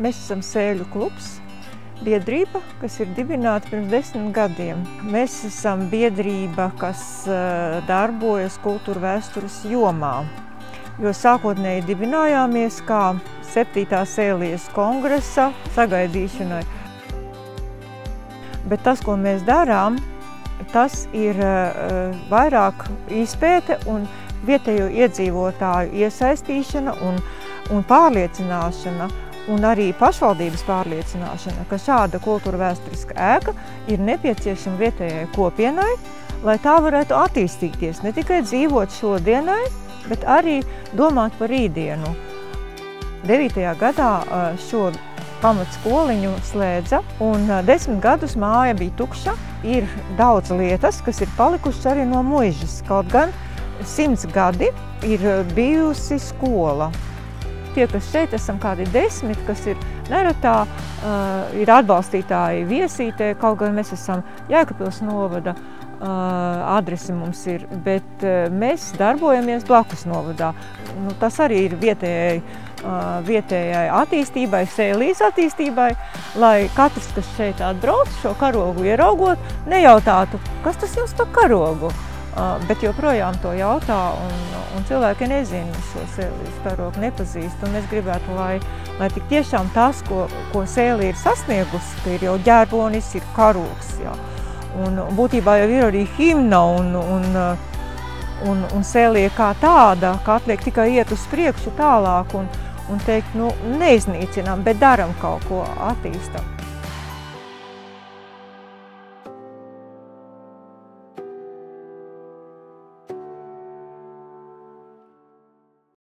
Mēs esam Sēļu klubs, biedrība, kas ir dibināta pirms 10 gadiem. Mēs esam biedrība, kas darbojas kultūra vēstures jomā, jo sākotnēji dibinājāmies kā 7. Sēlijas kongresa sagaidīšanai. Bet tas, ko mēs darām, tas ir vairāk izpēte un vietējo iedzīvotāju iesaistīšana un pārliecināšana, un arī pašvaldības pārliecināšana, ka šāda kultūra vēsturiska ēka ir nepieciešama vietējai kopienai, lai tā varētu attīstīties, ne tikai dzīvot šodienai, bet arī domāt par rītdienu. 9. gadā šo pamatskoliņu slēdza, un 10 gadus māja bija tukša. Ir daudz lietas, kas ir palikušas arī no muižas, kaut gan 100 gadi ir bijusi skola. Tie, kas šeit esam kādi 10, kas ir neretā, ir atbalstītāji Viesītē, kaut gan mēs esam Jēkabpils novada, adrese mums ir, bet mēs darbojamies blakus novadā. Tas arī ir vietējai attīstībai, Sēlijas attīstībai, lai katrs, kas šeit atbrauc, šo karogu ieraugot, nejautātu, kas tas jums par karogu, bet joprojām to jautā, un cilvēki nezina šo Sēlijas karogu, nepazīst, un mēs gribētu, lai tik tiešām tas, ko Sēlija ir sasniegusi, ka ir jau ģērbonis, ir karogs, jā. Un būtībā jau ir arī himna un Sēlija kā tāda, ka atliek tikai iet uz priekšu tālāk un teikt, neiznīcinām, bet daram kaut ko, attīstam.